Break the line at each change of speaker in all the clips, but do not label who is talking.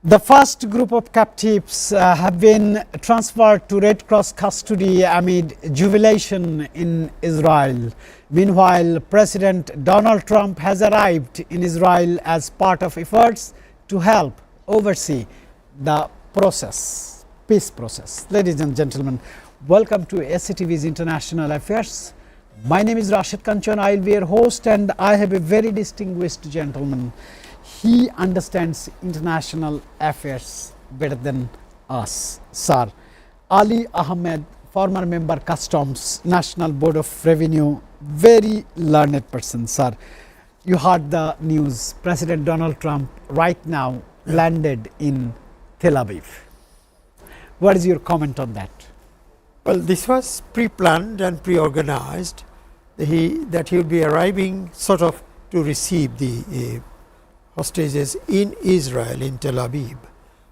The first group of captives have been transferred to Red Cross custody amid jubilation in Israel. Meanwhile, President Donald Trump has arrived in Israel as part of efforts to help oversee the peace process. Ladies and gentlemen, welcome to SCTV's International Affairs. My name is Rashid Kanchan. I will be your host, and I have a very distinguished gentleman. He understands international affairs better than us, sir. Ali Ahmed, former member Customs, National Board of Revenue, very learned person, sir. You heard the news. President Donald Trump right now landed in Tel Aviv. What is your comment on that?
Well, this was pre-planned and pre-organized. That he would be arriving sort of to receive the hostages in Israel, in Tel Aviv,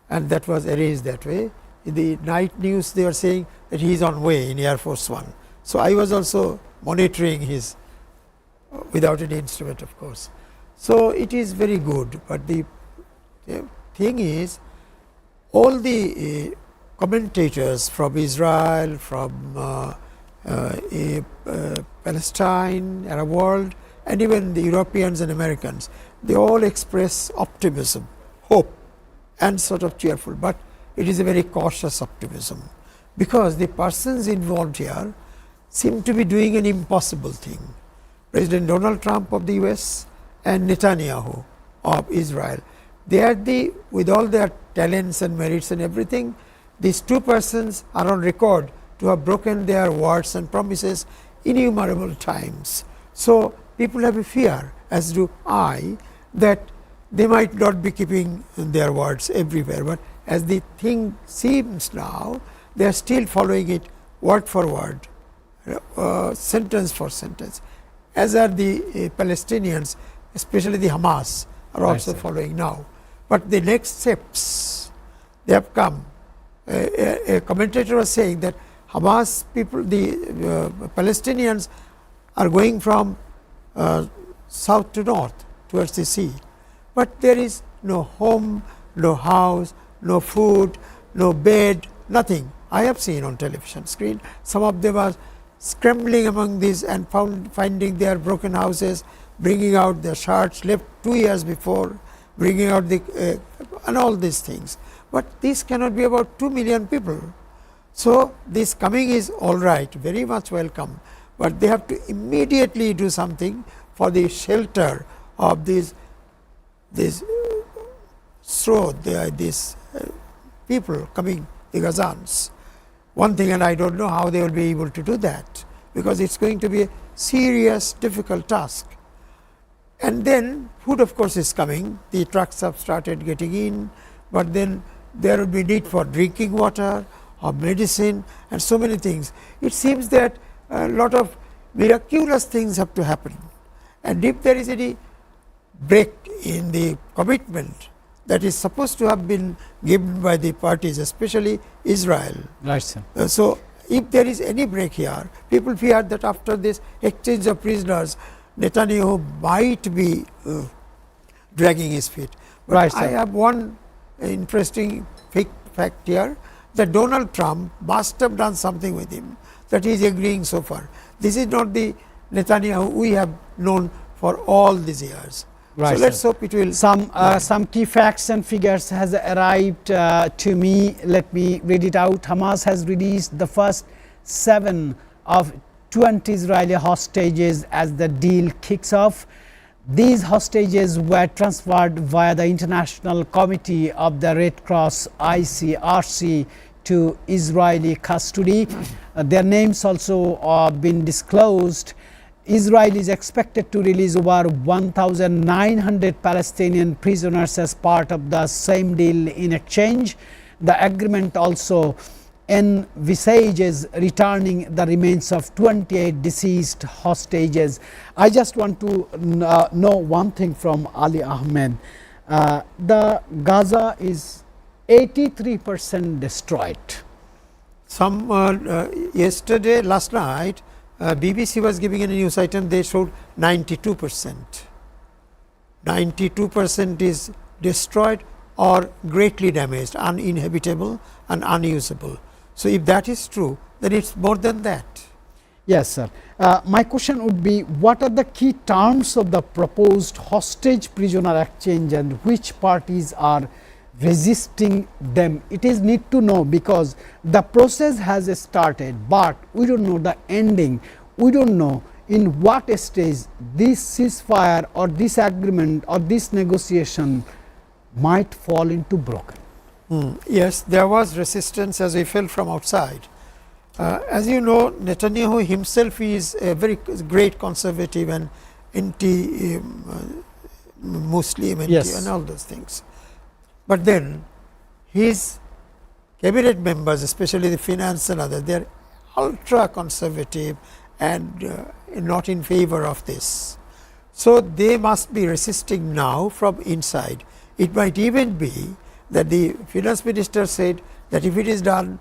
and that was arranged that way. In the night news, they were saying that he is on way in Air Force One. So I was also monitoring his, without an instrument, of course. So it is very good, but the thing is, all the commentators from Israel, from Palestine, Arab world, and even the Europeans and Americans, they all express optimism, hope, and sort of cheerful, but it is a very cautious optimism, because the persons involved here seem to be doing an impossible thing. President Donald Trump of the US and Netanyahu of Israel, they are with all their talents and merits and everything, these two persons are on record to have broken their words and promises innumerable times. So people have a fear, as do I, that they might not be keeping their words everywhere, but as the thing seems now, they are still following it word for word, sentence for sentence, as are the Palestinians, especially the Hamas, are also following now. But the next steps, they have come. A commentator was saying that Hamas people, the Palestinians are going from south to north towards the sea, but there is no home, no house, no food, no bed, nothing. I have seen on television screen, some of them are scrambling among these and finding their broken houses, bringing out their shirts left 2 years before, bringing out the and all these things. But this cannot be about 2 million people. So this coming is all right, very much welcome, but they have to immediately do something for the shelter of these people coming, the Gazans. One thing, and I don't know how they will be able to do that, because it's going to be a serious, difficult task. And then food, of course, is coming. The trucks have started getting in, but then there will be need for drinking water, or medicine, and so many things. It seems that a lot of miraculous things have to happen. And if there is any break in the commitment that is supposed to have been given by the parties, especially Israel.
Right, sir.
So if there is any break here, people fear that after this exchange of prisoners, Netanyahu might be dragging his feet. But
right, sir.
I have one interesting fact here, that Donald Trump must have done something with him, that he is agreeing so far. This is not the Netanyahu we have known for all these years.
Right,
so let's hope it will.
Some key facts and figures has arrived to me. Let me read it out. Hamas has released the first 7 of 20 Israeli hostages as the deal kicks off. These hostages were transferred via the International Committee of the Red Cross ICRC to Israeli custody. Their names also been disclosed. Israel is expected to release over 1,900 Palestinian prisoners as part of the same deal in exchange. The agreement also envisages returning the remains of 28 deceased hostages. I just want to know one thing from Ali Ahmed. The Gaza is 83% destroyed.
Last night, BBC was giving a news item, they showed 92%. 92% is destroyed, or greatly damaged, uninhabitable and unusable. So, if that is true, then it is more than that.
Yes, sir. My question would be, what are the key terms of the proposed hostage prisoner exchange and which parties are resisting them? It is need to know, because the process has started, but we do not know the ending. We do not know in what stage this ceasefire or this agreement or this negotiation might fall into broken.
Yes, there was resistance as we felt from outside. As you know, Netanyahu himself is a very great conservative and anti-Muslim and all those things. But then his cabinet members, especially the finance and others, they are ultra conservative and not in favor of this. So, they must be resisting now from inside. It might even be that the finance minister said that if it is done,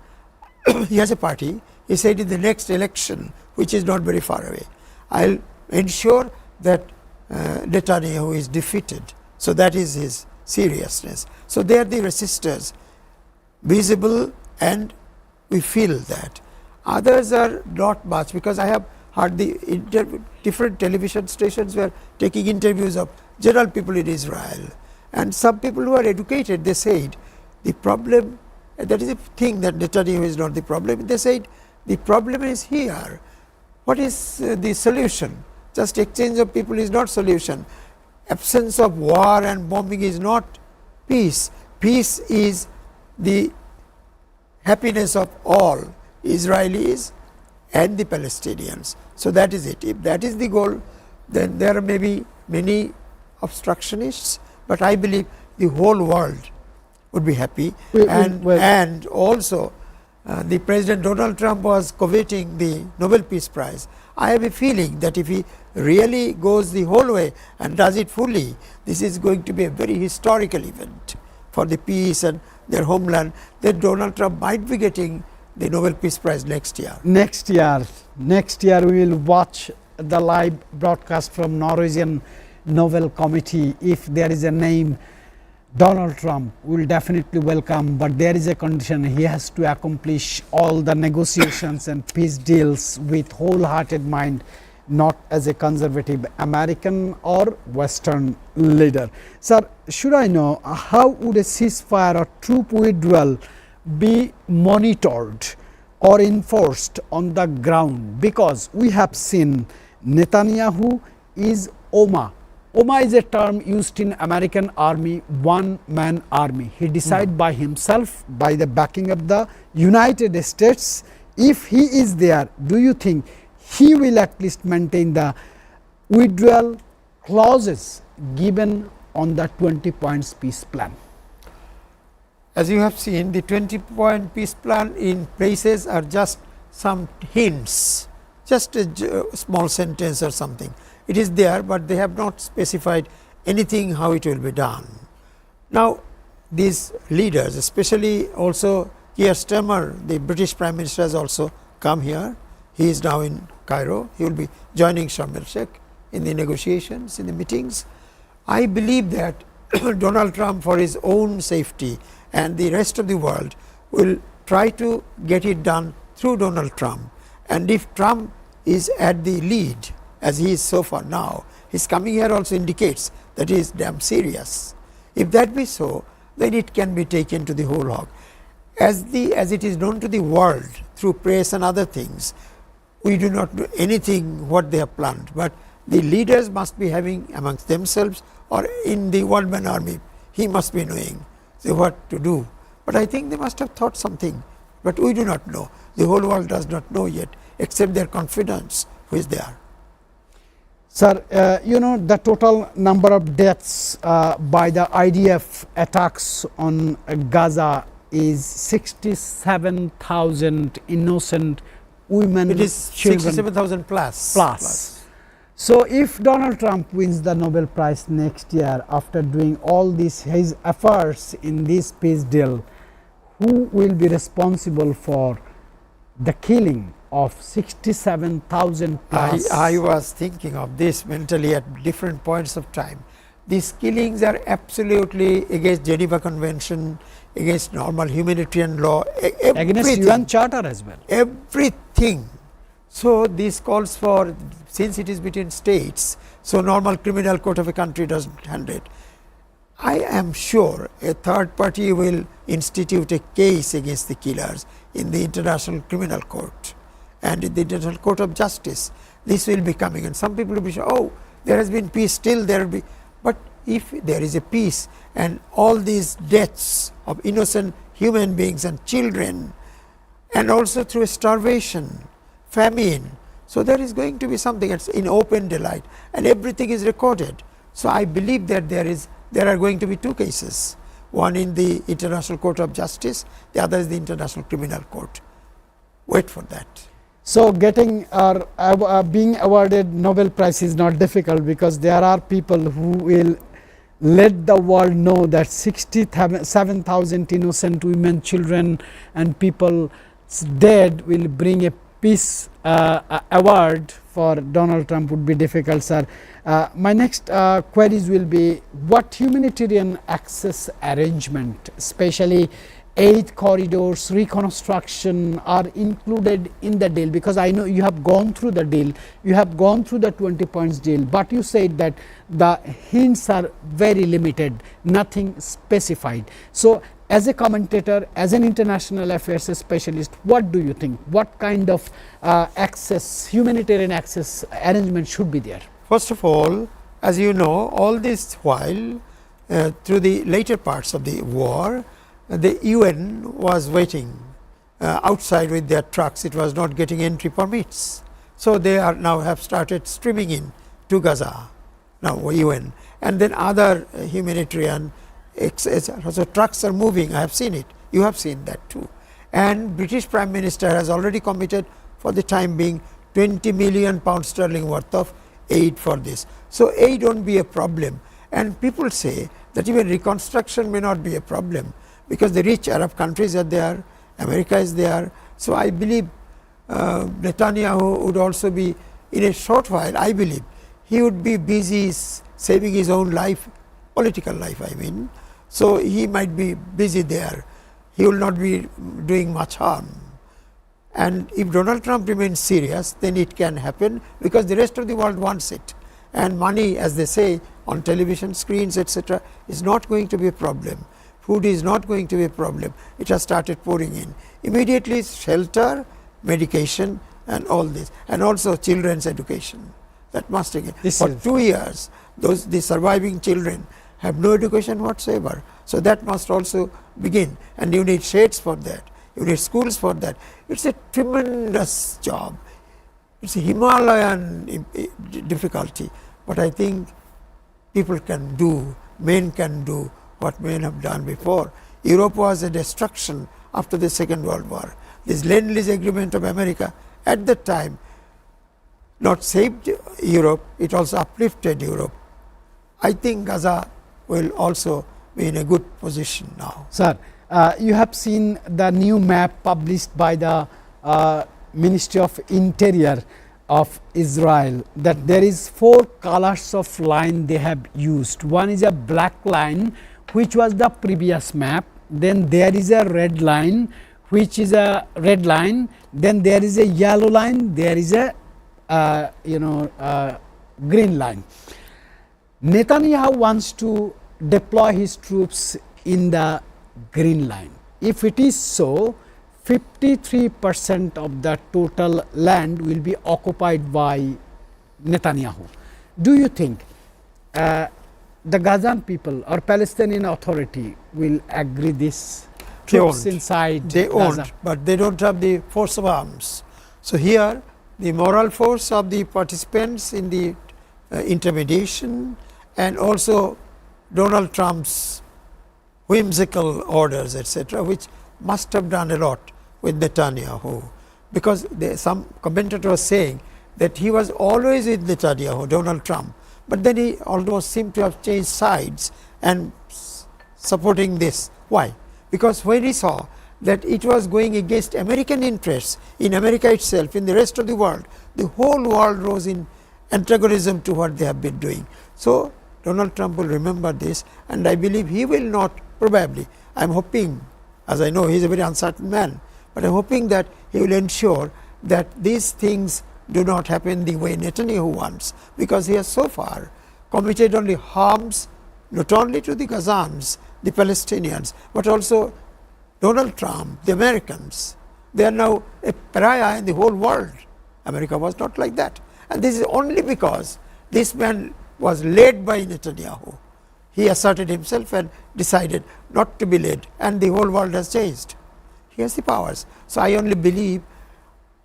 he has a party, he said in the next election, which is not very far away, I will ensure that Netanyahu is defeated. So, that is his seriousness. So, they are the resistors, visible, and we feel that. Others are not much, because I have heard the different television stations were taking interviews of general people in Israel, and some people who are educated, they said the problem, that is a thing that Netanyahu is not the problem. They said the problem is here. What is the solution? Just exchange of people is not solution. Absence of war and bombing is not peace. Peace is the happiness of all Israelis and the Palestinians. So, that is it. If that is the goal, then there may be many obstructionists, but I believe the whole world would be happy. And also the President Donald Trump was coveting the Nobel Peace Prize. I have a feeling that if he really goes the whole way and does it fully, this is going to be a very historical event for the peace and their homeland. Then Donald Trump might be getting the Nobel Peace Prize next year.
Next year we will watch the live broadcast from Norwegian Nobel Committee. If there is a name Donald Trump, we will definitely welcome, but there is a condition: he has to accomplish all the negotiations and peace deals with wholehearted mind, not as a conservative American or Western leader. Sir, should I know how would a ceasefire or troop withdrawal be monitored or enforced on the ground? Because we have seen Netanyahu is OMA. OMA is a term used in American army, one-man army. He decides by himself, by the backing of the United States. If he is there, do you think he will at least maintain the withdrawal clauses given on the 20 points peace plan?
As you have seen, the 20-point peace plan in places are just some hints, just a small sentence or something. It is there, but they have not specified anything how it will be done. Now, these leaders, especially also Keir Starmer, the British Prime Minister, has also come here. He is now in Cairo. He will be joining Sharm el-Sheikh in the negotiations, in the meetings. I believe that Donald Trump, for his own safety and the rest of the world, will try to get it done through Donald Trump. And if Trump is at the lead, as he is so far now, his coming here also indicates that he is damn serious. If that be so, then it can be taken to the whole hog. As it is known to the world through press and other things, we do not know anything what they have planned, but the leaders must be having amongst themselves, or in the one-man army, he must be knowing what to do. But I think they must have thought something, but we do not know. The whole world does not know yet, except their confidence who is there.
Sir, you know the total number of deaths by the IDF attacks on Gaza is 67,000 innocent women,
it is 67,000 plus.
So, if Donald Trump wins the Nobel Prize next year after doing all his efforts in this peace deal, who will be responsible for the killing of 67,000 plus?
I was thinking of this mentally at different points of time. These killings are absolutely against Geneva Convention, against normal humanitarian law,
Against UN Charter as well.
everything. So, this calls for, since it is between states, so normal criminal court of a country does not handle it. I am sure a third party will institute a case against the killers in the International Criminal Court and in the International Court of Justice. This will be coming, and some people will be sure, oh, there has been peace, still there will be. But if there is a peace and all these deaths of innocent human beings and children, and also through starvation, famine, so there is going to be something that's in open daylight, and everything is recorded. So I believe that there are going to be two cases, one in the International Court of Justice, the other is the International Criminal Court. Wait for that.
So, getting or being awarded Nobel Prize is not difficult, because there are people who will let the world know that 67,000 innocent women, children and people dead will bring a peace award for Donald Trump would be difficult, sir. My next queries will be, what humanitarian access arrangement, especially aid corridors, reconstruction are included in the deal? Because I know you have gone through the deal, you have gone through the 20 points deal, but you said that the hints are very limited, nothing specified. So, as a commentator, as an international affairs specialist, what do you think? What kind of access, humanitarian access arrangement should be there?
First of all, as you know, all this while through the later parts of the war, the UN was waiting outside with their trucks. It was not getting entry permits. So, they are now have started streaming in to Gaza, now UN, and then other humanitarian, so trucks are moving. I have seen it, you have seen that too. And British Prime Minister has already committed for the time being £20 million worth of aid for this. So, aid won't be a problem, and people say that even reconstruction may not be a problem, because the rich Arab countries are there, America is there. So, I believe Netanyahu would also be, in a short while, I believe he would be busy saving his own life, political life I mean. So, he might be busy there, he will not be doing much harm. And if Donald Trump remains serious, then it can happen, because the rest of the world wants it, and money, as they say on television screens, etc., is not going to be a problem. Food is not going to be a problem. It has started pouring in. Immediately shelter, medication and all this, and also children's education. That must again. For 2 years, the surviving children have no education whatsoever. So, that must also begin, and you need shades for that, you need schools for that. It is a tremendous job. It is a Himalayan difficulty, but I think people can do, men can do what men have done before. Europe was a destruction after the Second World War. This Lend-Lease agreement of America at that time not saved Europe, it also uplifted Europe. I think Gaza will also be in a good position now.
Sir, you have seen the new map published by the Ministry of Interior of Israel, that there is 4 colors of line they have used. One is a black line, which was the previous map, then there is a red line, which is a red line, then there is a yellow line, there is a green line. Netanyahu wants to deploy his troops in the green line. If it is so, 53% of the total land will be occupied by Netanyahu. Do you think the Gazan people or Palestinian Authority will agree this? Troops inside
they
Gaza?
won't, but they don't have the force of arms. So, here the moral force of the participants in the intermediation, and also Donald Trump's whimsical orders, etc., which must have done a lot with Netanyahu, because some commentator was saying that he was always with Netanyahu, Donald Trump, but then he almost seemed to have changed sides and supporting this. Why? Because when he saw that it was going against American interests in America itself, in the rest of the world whole world rose in antagonism to what they have been doing. So, Donald Trump will remember this, and I believe he will not probably. I am hoping, as I know he is a very uncertain man, but I am hoping that he will ensure that these things do not happen the way Netanyahu wants, because he has so far committed only harms not only to the Gazans, the Palestinians, but also Donald Trump, the Americans. They are now a pariah in the whole world. America was not like that. And this is only because this man was led by Netanyahu. He asserted himself and decided not to be led, and the whole world has changed. He has the powers. So I only believe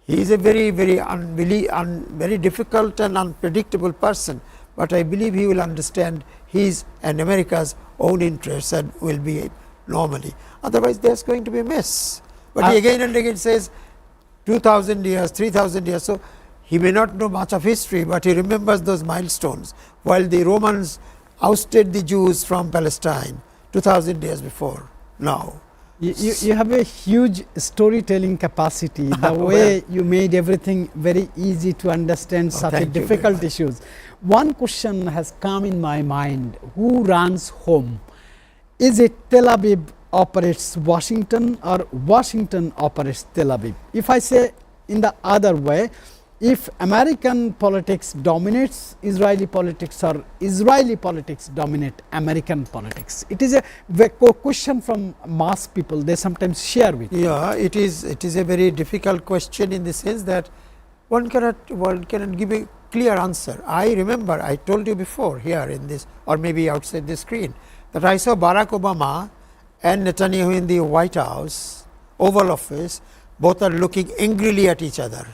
he is a very, very difficult and unpredictable person, but I believe he will understand his and America's own interests and will behave normally. Otherwise, there is going to be a mess. But he again and again says 2000 years, 3000 years. So he may not know much of history, but he remembers those milestones. While the Romans ousted the Jews from Palestine 2000 years before now.
You have a huge storytelling capacity. The way you made everything very easy to understand such a difficult issues. One question has come in my mind: who runs home? Is it Tel Aviv operates Washington, or Washington operates Tel Aviv? If I say in the other way, if American politics dominates Israeli politics, or Israeli politics dominate American politics? It is a question from mass people, they sometimes share with you.
Yeah, it is a very difficult question in the sense that one cannot give a clear answer. I remember I told you before here in this, or maybe outside the screen, that I saw Barack Obama and Netanyahu in the White House, Oval Office, both are looking angrily at each other.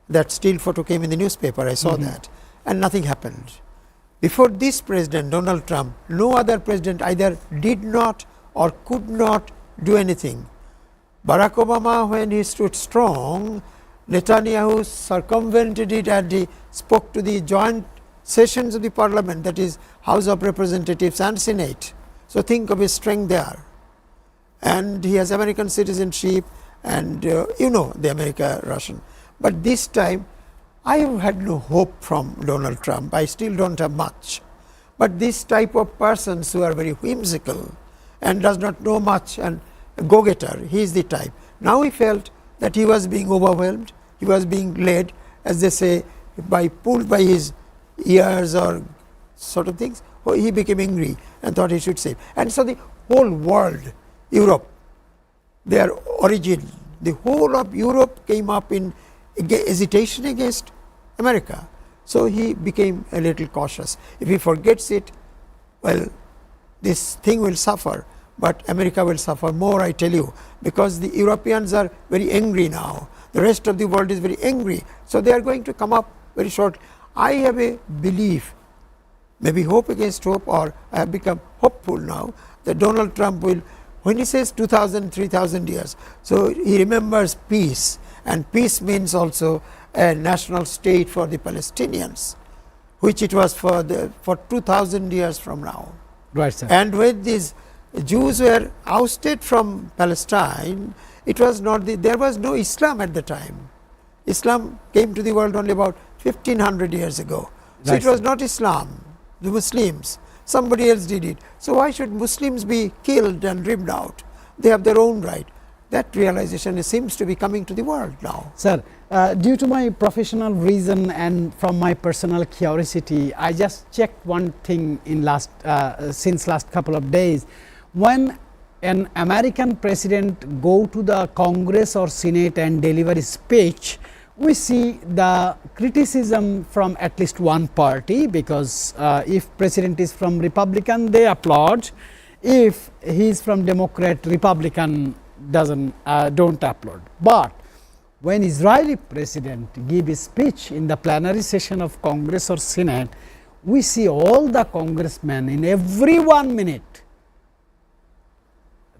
That still photo came in the newspaper, I saw that, and nothing happened. Before this president, Donald Trump, no other president either did not or could not do anything. Barack Obama, when he stood strong, Netanyahu circumvented it, and he spoke to the joint sessions of the parliament, that is House of Representatives and Senate. So think of his strength there. And he has American citizenship, and you know the America-Russian. But this time I had no hope from Donald Trump. I still don't have much. But this type of persons who are very whimsical and does not know much and go-getter, he is the type. Now he felt that he was being overwhelmed, he was being led, as they say, pulled by his ears or sort of things. He became angry and thought he should save. And so the whole world, Europe, their origin, the whole of Europe came up in hesitation against America. So he became a little cautious. If he forgets it, well, this thing will suffer, but America will suffer more, I tell you, because the Europeans are very angry now. The rest of the world is very angry. So they are going to come up very short. I have a belief, maybe hope against hope, or I have become hopeful now, that Donald Trump will, when he says 2000, 3000 years, so he remembers peace. And peace means also a national state for the Palestinians, which it was for 2000 years from now.
Right, sir.
And when these Jews were ousted from Palestine, it was not there was no Islam at the time. Islam came to the world only about 1500 years ago. So
right,
it was not Islam, the Muslims. Somebody else did it. So why should Muslims be killed and ripped out? They have their own right. That realization seems to be coming to the world now.
Sir, due to my professional reason and from my personal curiosity, I just checked one thing in since last couple of days. When an American president go to the Congress or Senate and deliver a speech, we see the criticism from at least one party, because if president is from Republican, they applaud. If he is from Democrat, Republican don't applaud. But when Israeli president give a speech in the plenary session of Congress or Senate, we see all the congressmen in every 1 minute,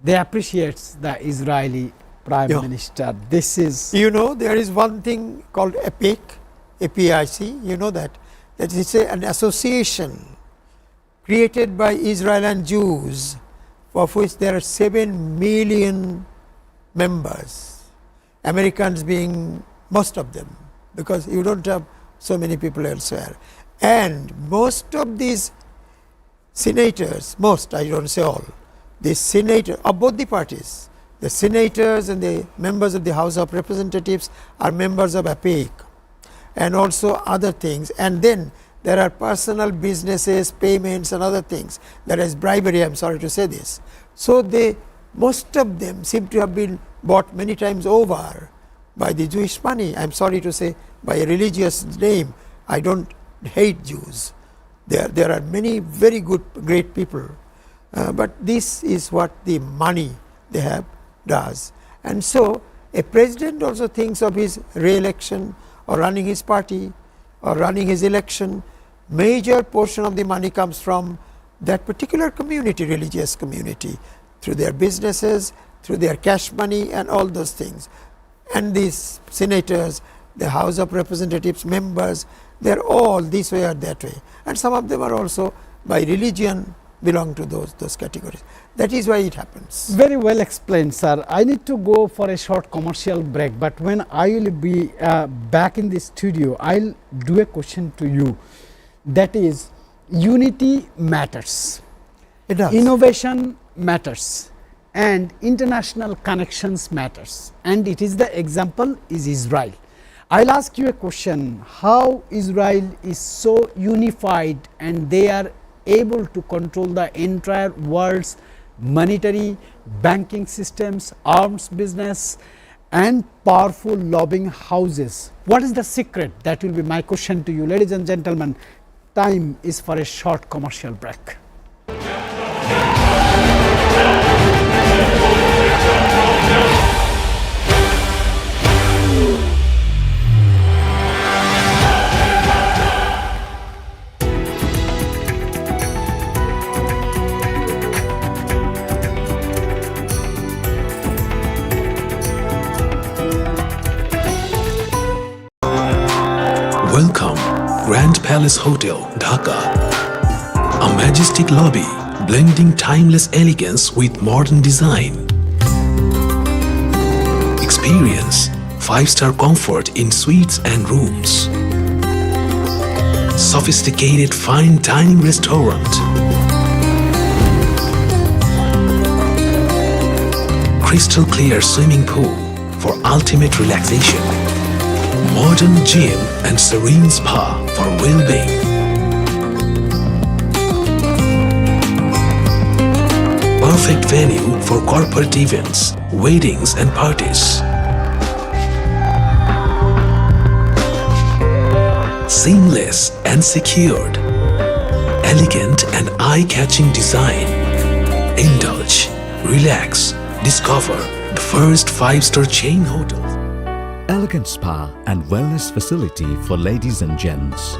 they appreciate the Israeli Prime Minister. This is,
you know, there is one thing called APIC, APIC, you know that is an association created by Israel and Jews, of which there are 7 million members, Americans being most of them, because you don't have so many people elsewhere. And most of these senators, most, I don't say all, the senator of both the parties, the senators and the members of the House of Representatives are members of APEC and also other things. And then there are personal businesses, payments and other things. There is bribery, I am sorry to say this. So they, most of them seem to have been bought many times over by the Jewish money. I am sorry to say, by a religious name. I don't hate Jews. There are many very good, great people. But this is what the money they have does. And so a president also thinks of his re-election or running his party or running his election. Major portion of the money comes from that particular community, religious community, through their businesses, through their cash money and all those things. And these senators, the House of Representatives members, they are all this way or that way. And some of them are also by religion belong to those categories. That is why it happens.
Very well explained, sir. I need to go for a short commercial break, but when I will be back in the studio, I'll do a question to you. That is, unity matters.
It does.
Innovation matters. And international connections matters. And it is the example is Israel. I'll ask you a question, how Israel is so unified and they are able to control the entire world's monetary, banking systems, arms business and powerful lobbying houses. What is the secret? That will be my question to you. Ladies and gentlemen, time is for a short commercial break.
Welcome, Grand Palace Hotel, Dhaka. A majestic lobby blending timeless elegance with modern design. Experience 5-star comfort in suites and rooms. Sophisticated fine dining restaurant. Crystal clear swimming pool for ultimate relaxation. Modern gym and serene spa for well-being. Perfect venue for corporate events, weddings and parties. Seamless and secured. Elegant and eye-catching design. Indulge, relax, discover the first 5-star chain hotel.
Elegant spa and wellness facility for ladies and gents.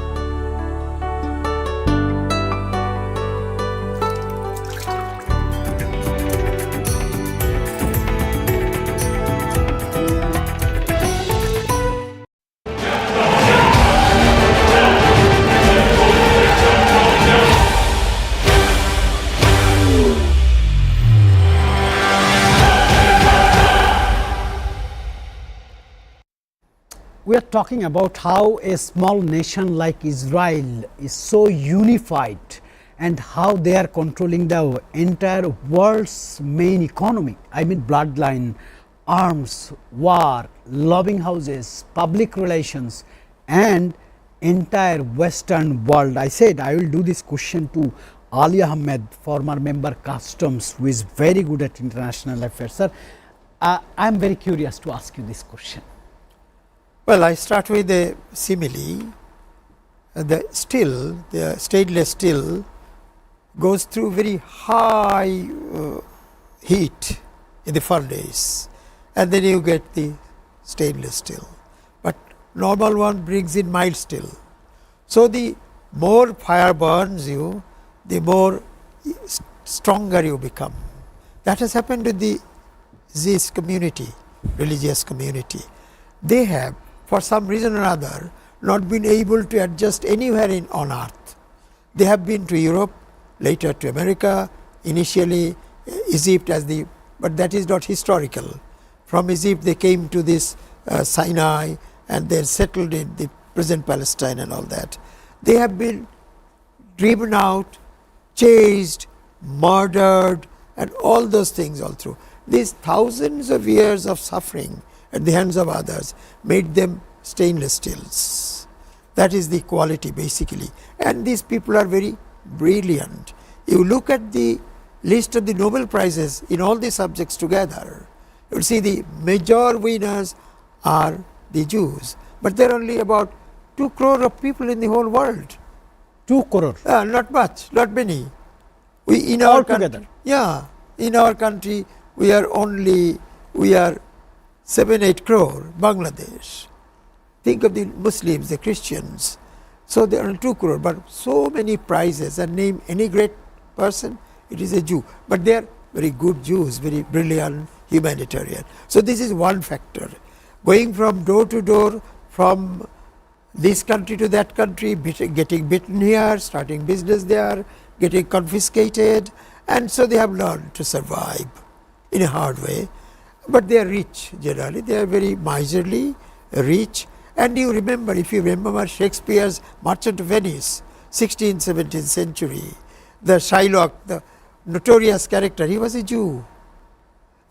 We are talking about how a small nation like Israel is so unified and how they are controlling the entire world's main economy. I mean bloodline, arms, war, lobbying houses, public relations and entire Western world. I said I will do this question to Ali Ahmed, former member customs, who is very good at international affairs. Sir, I am very curious to ask you this question.
Well, I start with the simile. The stainless steel goes through very high heat in the furnace and then you get the stainless steel. But normal one brings in mild steel. So the more fire burns you, the more stronger you become. That has happened to this community, religious community. They have, for some reason or other, not been able to adjust anywhere on earth. They have been to Europe, later to America, initially Egypt but that is not historical. From Egypt they came to this Sinai and then settled in the present Palestine and all that. They have been driven out chased, murdered, and all those things all through. These thousands of years of suffering at the hands of others made them stainless steels. That is the quality basically. And these people are very brilliant. You look at the list of the Nobel Prizes in all these subjects together, you will see the major winners are the Jews. But there are only about 2 crore of people in the whole world.
2 crore.
Not much, not many. We in our
Altogether.
in our country we are 7-8 crore. Bangladesh. Think of the Muslims, the Christians. So there are 2 crore, but so many prizes. And name any great person, it is a Jew. But they are very good Jews, very brilliant humanitarian. So this is one factor. Going from door to door, from this country to that country, getting bitten here, starting business there, getting confiscated, and so they have learned to survive in a hard way. But they are rich generally, they are very miserly, rich. And you remember, if you remember Shakespeare's Merchant of Venice, 16th, 17th century, the Shylock, the notorious character, he was a Jew.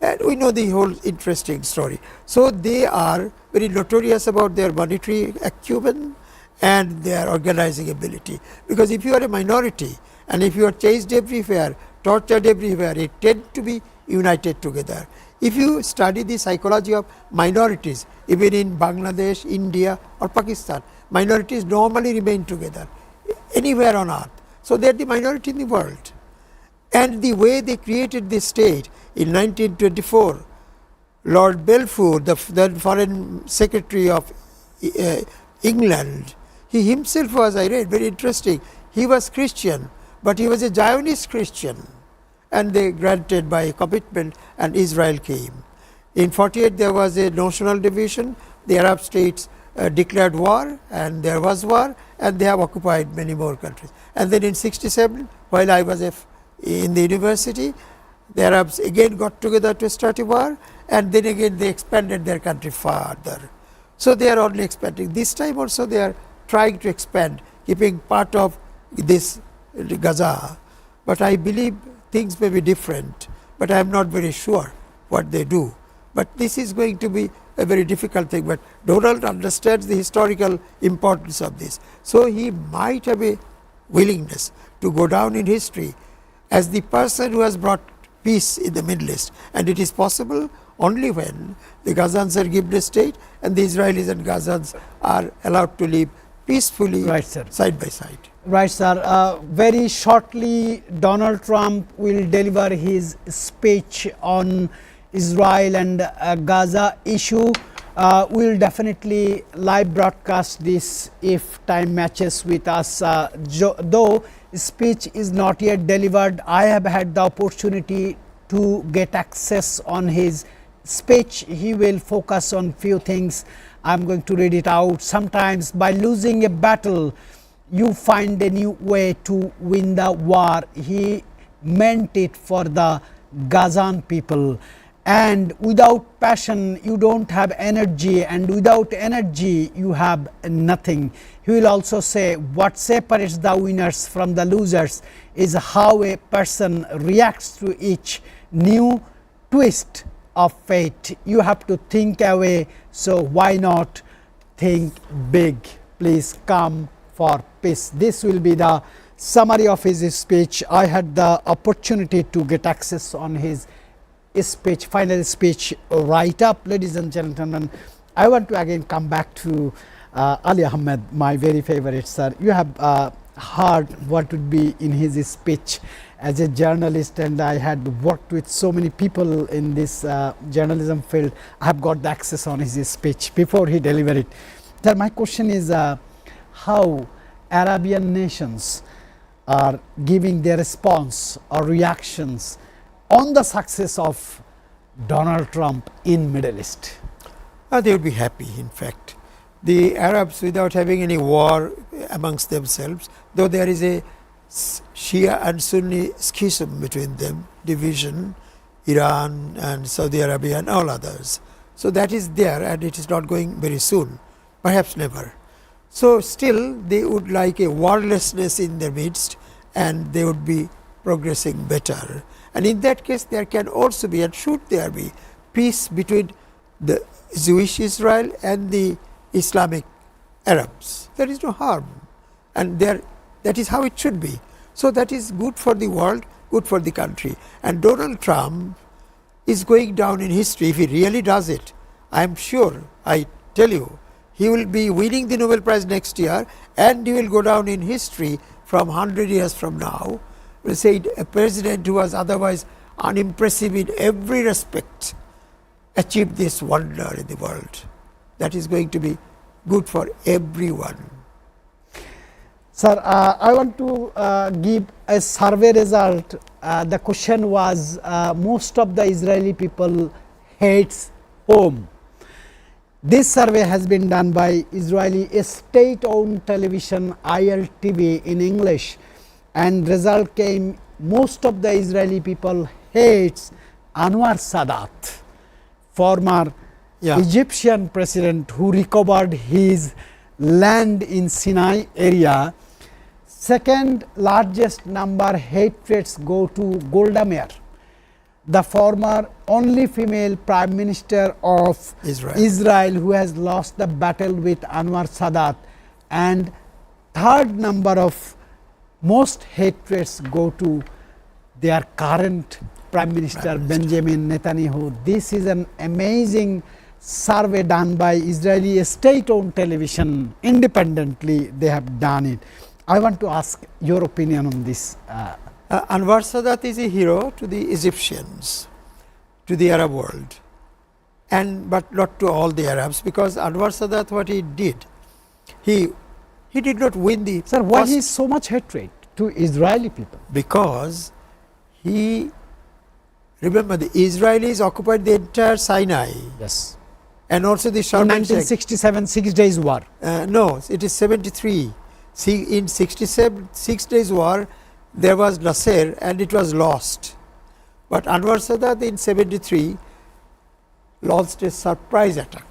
And we know the whole interesting story. So they are very notorious about their monetary acumen and their organizing ability. Because if you are a minority and if you are chased everywhere, tortured everywhere, it tends to be united together. If you study the psychology of minorities, even in Bangladesh, India or Pakistan, minorities normally remain together anywhere on earth. So they are the minority in the world. And the way they created this state in 1924, Lord Balfour, the then Foreign Secretary of England, he himself was, I read, very interesting. He was Christian, but he was a Zionist Christian. And they granted by commitment, and Israel came. In 48 there was a national division. The Arab states declared war, and there was war, and they have occupied many more countries. And then in 67, while I was in the university, the Arabs again got together to start a war, and then again they expanded their country further. So they are only expanding. This time also they are trying to expand, keeping part of this Gaza. But I believe things may be different, but I am not very sure what they do. But this is going to be a very difficult thing. But Donald understands the historical importance of this. So he might have a willingness to go down in history as the person who has brought peace in the Middle East. And it is possible only when the Gazans are given a state and the Israelis and Gazans are allowed to live peacefully,
right, sir,
side by side.
Right, sir. Very shortly, Donald Trump will deliver his speech on Israel and Gaza issue. We'll definitely live broadcast this if time matches with us. Though speech is not yet delivered, I have had the opportunity to get access on his speech. He will focus on few things. I'm going to read it out. Sometimes by losing a battle, you find a new way to win the war. He meant it for the Gazan people. And without passion, you don't have energy, and without energy, you have nothing. He will also say, what separates the winners from the losers is how a person reacts to each new twist of fate. You have to think away, so why not think big? Please come for peace. This will be the summary of his speech. I had the opportunity to get access on his speech, final speech write up. Ladies and gentlemen, I want to again come back to Ali Ahmed, my very favorite, sir. You have heard what would be in his speech as a journalist, and I had worked with so many people in this journalism field. I have got the access on his speech before he delivered it. Sir, my question is how Arabian nations are giving their response or reactions on the success of Donald Trump in Middle East?
They would be happy, in fact. The Arabs, without having any war amongst themselves, though there is a Shia and Sunni schism between them, division, Iran and Saudi Arabia and all others. So that is there, and it is not going very soon, perhaps never. So still they would like a warlessness in their midst, and they would be progressing better. And in that case, there can also be, and should there be, peace between the Jewish Israel and the Islamic Arabs. There is no harm, and that is how it should be. So that is good for the world, good for the country. And Donald Trump is going down in history if he really does it. I am sure, I tell you, he will be winning the Nobel Prize next year, and he will go down in history from 100 years from now. We'll say a president who was otherwise unimpressive in every respect achieved this wonder in the world. That is going to be good for everyone.
Sir, I want to give a survey result. The question was, most of the Israeli people hates home. This survey has been done by Israeli state-owned television ILTV in English, and result came most of the Israeli people hates Anwar Sadat, former Egyptian president who recovered his land in Sinai area. Second largest number hatreds go to Golda Meir, the former only female prime minister of Israel who has lost the battle with Anwar Sadat, and third number of most hatreds go to their current prime minister Benjamin Netanyahu. This is an amazing survey done by Israeli state-owned television. Independently they have done it. I want to ask your opinion on this.
Anwar Sadat is a hero to the Egyptians, to the Arab world, but not to all the Arabs, because Anwar Sadat, what he did, he did not win the
Sir, why is so much hatred to Israeli people?
Because remember, the Israelis occupied the entire Sinai.
Yes.
And also the
Sharm el Sheikh. In 1967, 6 days war.
No, it is 73. See, in 67, 6 days war, there was Nasser and it was lost. But Anwar Sadat in 73 launched a surprise attack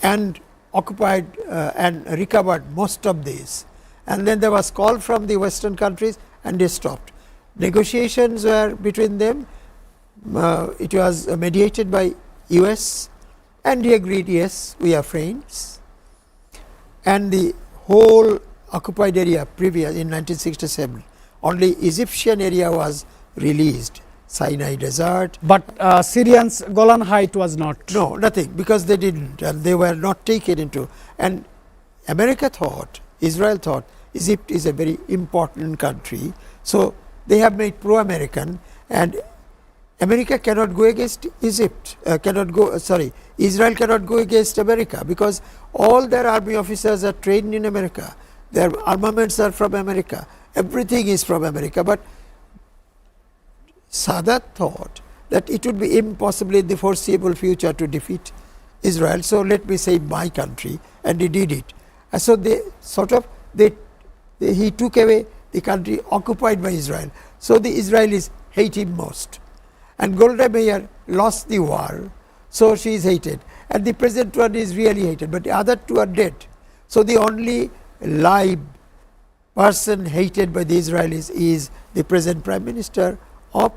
and occupied and recovered most of these. And then there was call from the Western countries and they stopped. Negotiations were between them. It was mediated by US, and he agreed, yes, we are friends. And the whole occupied area previous in 1967, only Egyptian area was released, Sinai desert.
But Syrians Golan Height was not.
No, nothing, because they didn't, and they were not taken into. And America thought, Israel thought, Egypt is a very important country, so they have made pro-American, and America cannot go against Egypt, Israel cannot go against America, because all their army officers are trained in America, their armaments are from America, everything is from America. But Sadat thought that it would be impossible in the foreseeable future to defeat Israel, so let me say my country, and he did it. And so he took away the country occupied by Israel. So the Israelis hate him most. And Golda Meir lost the war, so she is hated. And the present one is really hated, but the other two are dead. So the only live person hated by the Israelis is the present Prime Minister of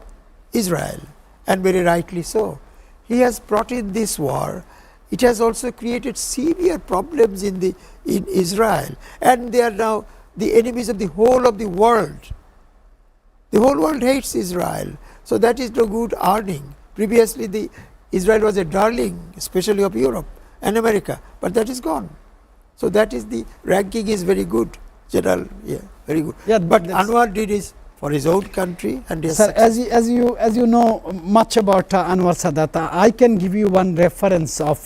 Israel, and very rightly so. He has brought in this war. It has also created severe problems in Israel, and they are now the enemies of the whole world. The whole world hates Israel, so that is no good earning. Previously, Israel was a darling, especially of Europe and America, but that is gone. So that is the ranking is very good, general, very good.
Yeah,
but Anwar did his for his own country, and he has
sir, as you know much about Anwar Sadat, I can give you one reference of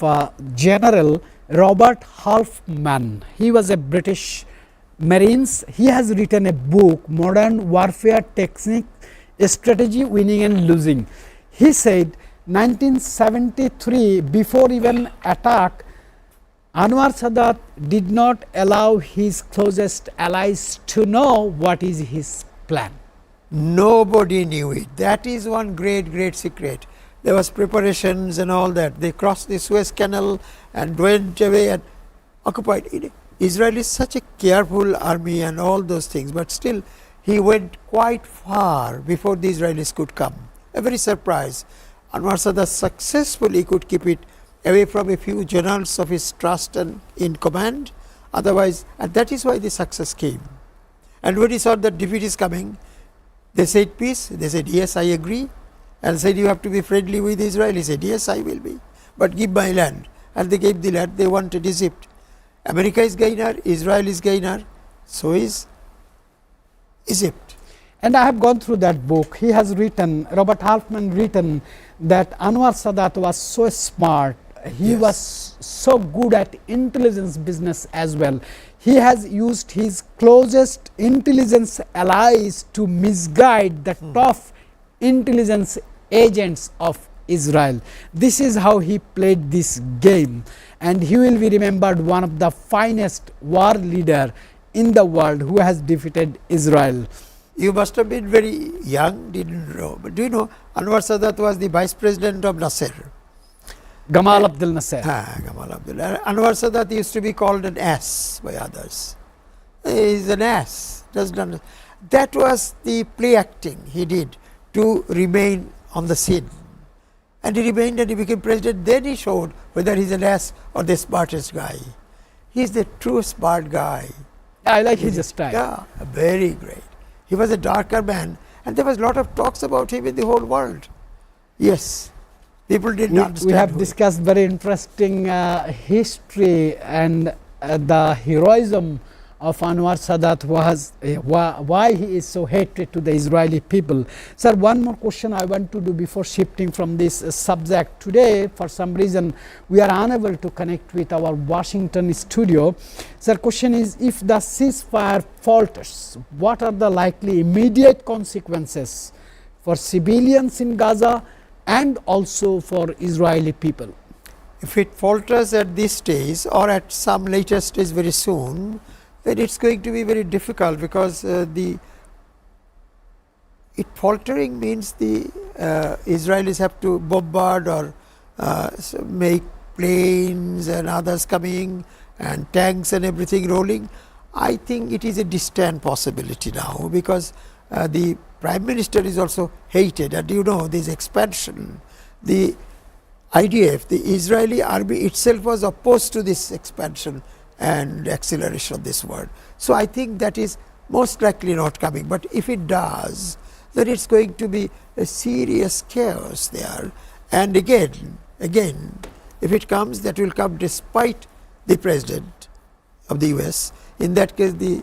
General Robert Halfman. He was a British Marines. He has written a book, Modern Warfare Technique, Strategy, Winning and Losing. He said 1973, before even attack, Anwar Sadat did not allow his closest allies to know what is his plan.
Nobody knew it. That is one great secret. There was preparations and all that. They crossed the Suez Canal and went away and occupied. Israel is such a careful army and all those things, but still he went quite far before the Israelis could come. A very surprise. Anwar Sadat successfully could keep it away from a few generals of his trust and in command. Otherwise, and that is why the success came. And when he saw that defeat is coming, they said peace. They said, yes, I agree. And said, you have to be friendly with Israel. He said, yes, I will be. But give my land. And they gave the land. They wanted Egypt. America is gainer, Israel is gainer, so is Egypt.
And I have gone through that book. He has written, Robert Halfman written, that Anwar Sadat was so smart. He was so good at intelligence business as well. He has used his closest intelligence allies to misguide the tough intelligence agents of Israel. This is how he played this game, and he will be remembered one of the finest war leader in the world who has defeated Israel.
You must have been very young, didn't know, but do you know Anwar Sadat was the vice president of Nasser?
Gamal Abdel Nasser.
Gamal Abdel. Anwar Sadat used to be called an ass by others. He is an ass. That was the play acting he did to remain on the scene. And he remained and he became president. Then he showed whether he's an ass or the smartest guy. He's the true smart guy.
I like his style.
Yeah, very great. He was a darker man, and there was a lot of talks about him in the whole world. Yes, people didn't understand.
We have discussed very interesting history and the heroism of Anwar Sadat was why he is so hated to the Israeli people. Sir, one more question I want to do before shifting from this subject. Today, for some reason, we are unable to connect with our Washington studio. Sir, question is, if the ceasefire falters, what are the likely immediate consequences for civilians in Gaza and also for Israeli people?
If it falters at this stage or at some later stage very soon, then it's going to be very difficult, because it faltering means the Israelis have to bombard or make planes and others coming and tanks and everything rolling. I think it is a distant possibility now, because the Prime Minister is also hated, and you know this expansion. The IDF, the Israeli army itself, was opposed to this expansion and acceleration of this world. So I think that is most likely not coming, but if it does, then it's going to be a serious chaos there. And again, if it comes, that will come despite the President of the US. In that case, the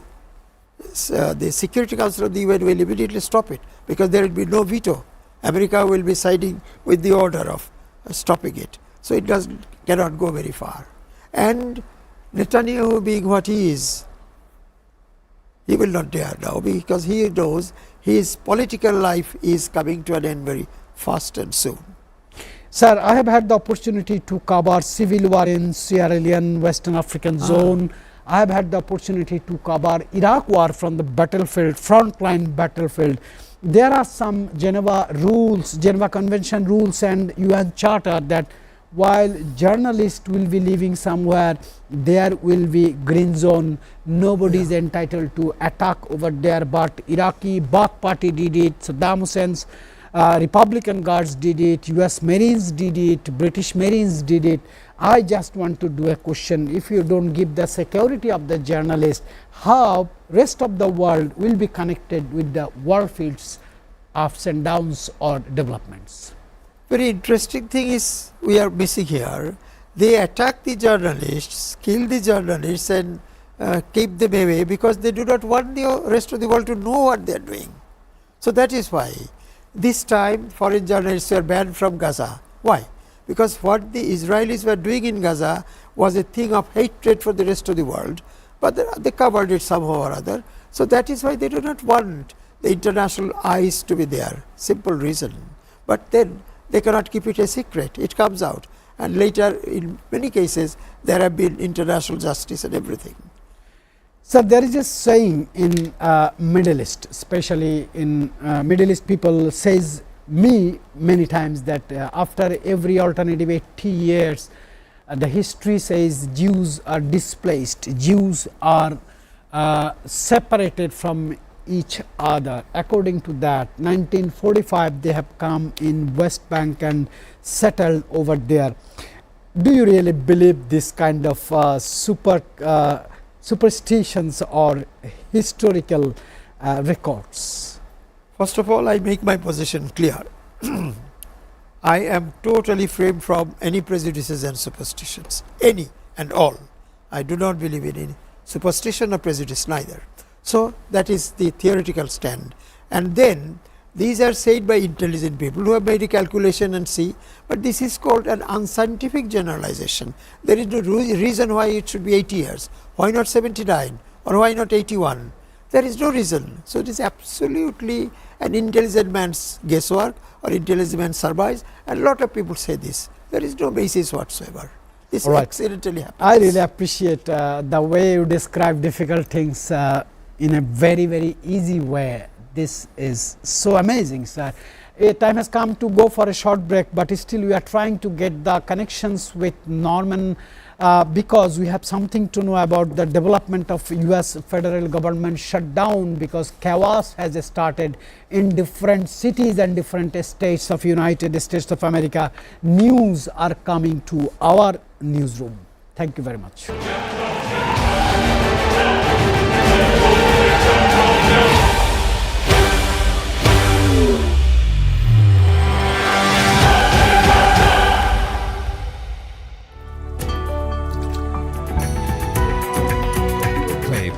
Security Council of the UN will immediately stop it, because there will be no veto. America will be siding with the order of stopping it. So it cannot go very far. And Netanyahu, being what he is, he will not dare now, because he knows his political life is coming to an end very fast and soon.
Sir, I have had the opportunity to cover civil war in Sierra Leone, Western African zone. I have had the opportunity to cover Iraq war from the battlefield, frontline battlefield. There are some Geneva rules, Geneva Convention rules and UN Charter that while journalists will be living somewhere, there will be green zone. Nobody is entitled to attack over there, but Iraqi Ba'ath Party did it, Saddam Hussein's Republican Guards did it, US Marines did it, British Marines did it. I just want to do a question. If you don't give the security of the journalist, how rest of the world will be connected with the war fields, ups and downs or developments?
Very interesting thing is we are missing here. They attack the journalists, kill the journalists and keep them away, because they do not want the rest of the world to know what they are doing. So that is why this time foreign journalists were banned from Gaza. Why? Because what the Israelis were doing in Gaza was a thing of hatred for the rest of the world, but they covered it somehow or other. So that is why they do not want the international eyes to be there. Simple reason. But then they cannot keep it a secret. It comes out. And later, in many cases, there have been international justice and everything.
So there is a saying in Middle East, especially in Middle East, people says me many times that after every alternative 80 years, the history says Jews are displaced, Jews are separated from each other. According to that, 1945 they have come in West Bank and settled over there. Do you really believe this kind of superstitions or historical records?
First of all, I make my position clear. I am totally free from any prejudices and superstitions, any and all. I do not believe in any superstition or prejudice neither. So that is the theoretical stand. And then these are said by intelligent people who have made a calculation and see, but this is called an unscientific generalization. There is no reason why it should be 80 years. Why not 79 or why not 81? There is no reason. So it is absolutely an intelligent man's guesswork or intelligent man's surmise, and a lot of people say this. There is no basis whatsoever. This accidentally happens.
I really appreciate the way you describe difficult things in a very, very easy way. This is so amazing, sir. Time has come to go for a short break, but still we are trying to get the connections with Norman because we have something to know about the development of US federal government shutdown, because chaos has started in different cities and different states of United States of America. News are coming to our newsroom. Thank you very much.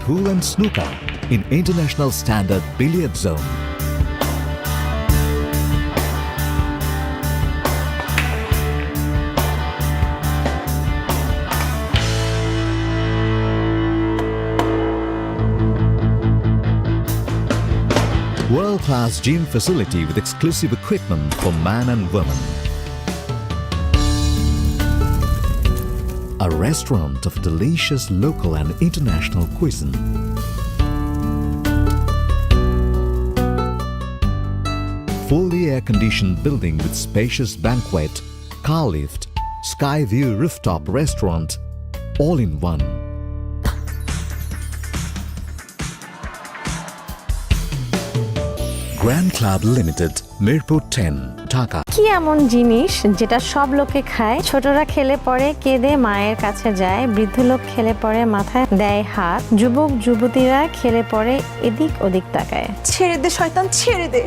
Pool and snooker in International Standard Billiard Zone. World-class gym facility with exclusive equipment for man and woman. A restaurant of delicious local and international cuisine. Fully air-conditioned building with spacious banquet, car lift, sky view rooftop restaurant, all in one. Grand Club Limited, Mirpur 10, Dhaka.
কি এমন জিনিস যেটা সব লোকে খায়? ছোটরা খেলে পরে কেঁদে মায়ের কাছে যায়, বৃদ্ধ লোক খেলে পরে মাথায় দেয় হাত, যুবক যুবতীরা খেলে পরে এদিক ওদিক তাকায়।
ছেড়ে দে শয়তান, ছেড়ে দে,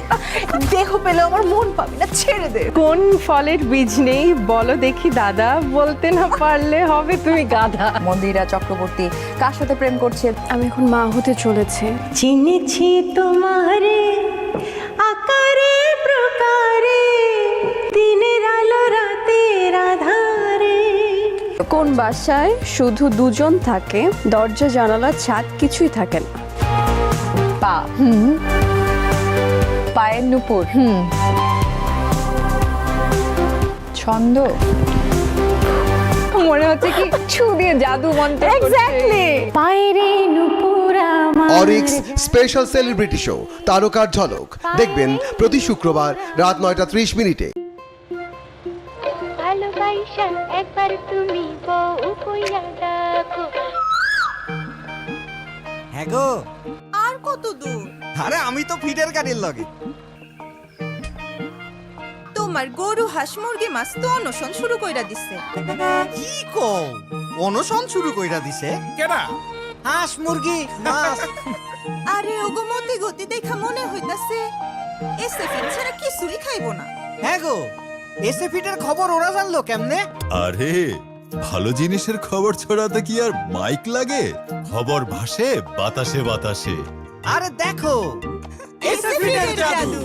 দেহ পেলে আমার মন পাবি না, ছেড়ে দে।
কোন ফলের বীজ নেই বলো দেখি দাদা, বলতে না পারলে হবে তুমি গাধা।
মন্দিরা চক্রবর্তী কার সাথে প্রেম করছে?
আমি এখন মা হতে চলেছে।
চিনেছি তোমারে আকারে প্রকারে, দিনের আলো রাতের আধারে।
কোন বাসায় শুধু দুজন থাকে, দরজা জানালা ছাদ কিছুই থাকে না?
পা, পায়ের নুপুর, ছন্দ,
মনে হচ্ছে কি ছু দিয়ে জাদু মন্ত্র।
এক্স্যাক্টলি, পায়ের নুপুর আমার।
অরিক্স স্পেশাল সেলিব্রিটি শো তারকার ঝলক দেখবেন প্রতি শুক্রবার রাত 9:30 মিনিটে।
ভালোবাসা একবার তুমি বউ কইরা দেখো।
হ্যাঁ গো,
আর কত দূর?
আরে আমি তো ফিডের গাড়ির লগে।
তোমার গরু হাঁস মুরগি মাছ তো অনশন শুরু কইরা দিছে।
কি কও, অনশন শুরু কইরা দিছে? কেডা? হাঁস মুরগি মাছ।
আরে ওগো মতি গতি দেখা মনে হইতাছে এসএফিন ছাড়া কিছুই খাইবো না।
হ্যাঁ গো, এসে ফিডের খবর ওরা জানলো কেমনে?
আরে ভালো জিনিসের খবর ছড়াতে কি আর মাইক লাগে? খবর ভাসে বাতাসে বাতাসে।
আরে দেখো, এসএফিডের জাদু।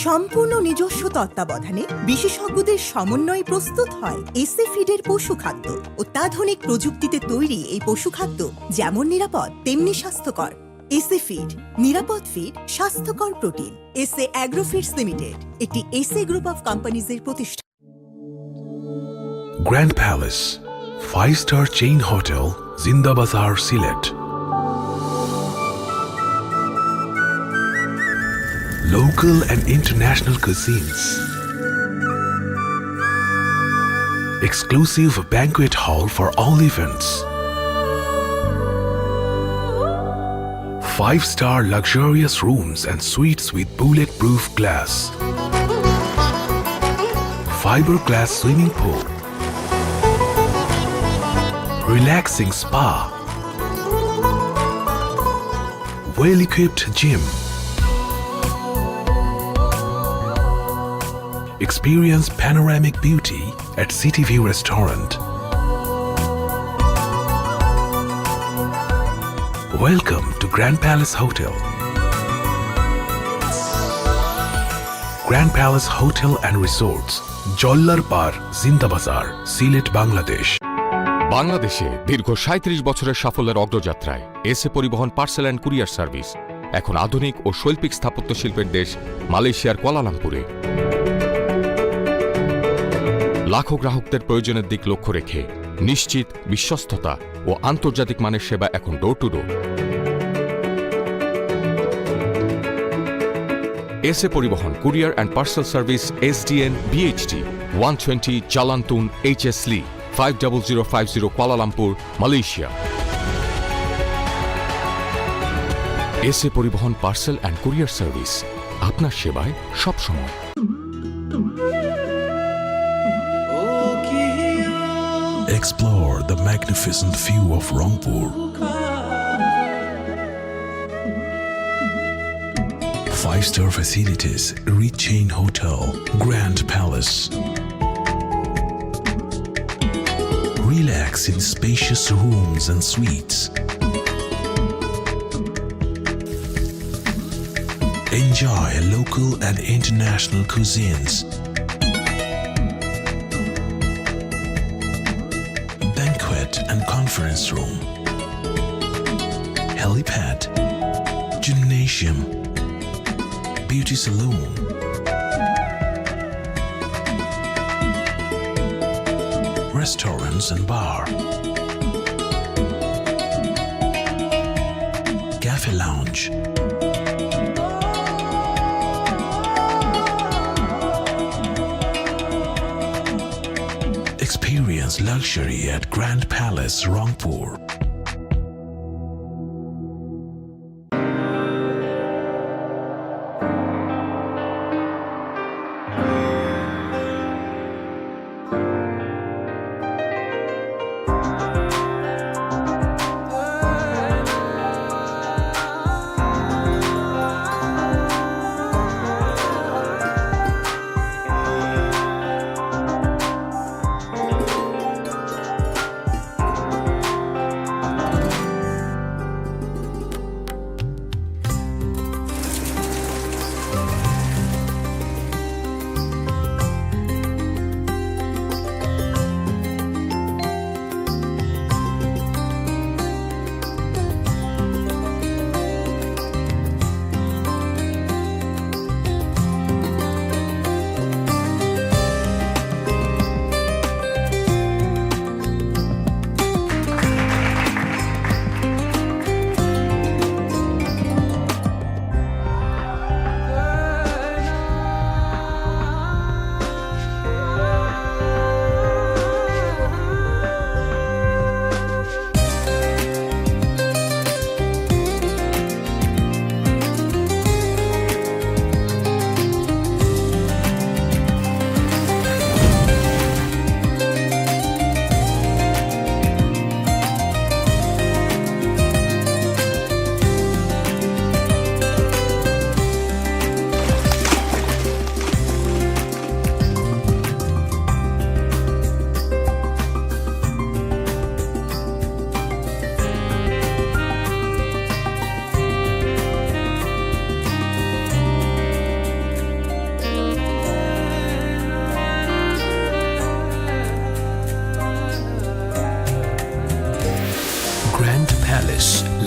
সম্পূর্ণ নিজস্ব তত্ত্বাবধানে বিশেষজ্ঞদের সমন্বয়ে প্রস্তুত হয় এসএফিডের পশু খাদ্য। অত্যাধুনিক প্রযুক্তিতে তৈরি এই পশু খাদ্য যেমন নিরাপদ তেমনি স্বাস্থ্যকর। এসএফিড, নিরাপদ ফিড, স্বাস্থ্যকর প্রোটিন। এসএ অ্যাগ্রোফিডস লিমিটেড একটি এসএ গ্রুপ অফ কোম্পানিজের প্রতিষ্ঠান।
Grand Palace, 5-star chain hotel, Zinda Bazaar, Sylhet. Local and international cuisines. Exclusive banquet hall for all events. 5-star luxurious rooms and suites with bulletproof glass. Fiberglass swimming pool. Relaxing spa. Well-equipped gym. Experience panoramic beauty at Satv Restaurant. Welcome to Grand Palace Hotel. Grand Palace Hotel and Resorts, Jollar Par, Zinda Bazar, Silet, Bangladesh.
বাংলাদেশে দীর্ঘ ৩৭ বছরের সাফল্যের অগ্রযাত্রায় SA পরিবহন parcel and courier service এখন আধুনিক ও শৈল্পিক স্থাপত্য শিল্পের দেশ মালয়েশিয়ার কুয়ালালামপুরে। লাখো গ্রাহকদের প্রয়োজনের দিক লক্ষ্য রেখে নিশ্চিত বিশ্বস্ততা ও আন্তর্জাতিক মানের সেবা এখন ডোর টু ডোর। এসএ পরিবহন courier and parcel service SDN BHT 120 Jalan Tun HS Lee 50050 Kuala Lumpur, Malaysia. SA পরিবহন পার্সেল অ্যান্ড কুরিয়ার সার্ভিস আপনার সেবায় সব সময়।
Explore the magnificent view of Rangpur. 5-star facilities, rich chain hotel, Grand Palace. Relax in spacious rooms and suites. Enjoy local and international cuisines. Banquet and conference room. Helipad. Gymnasium. Beauty salon. Restaurants and bar. Cafe lounge. Experience luxury at Grand Palace, Rangpur.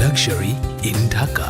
Luxury in Dhaka.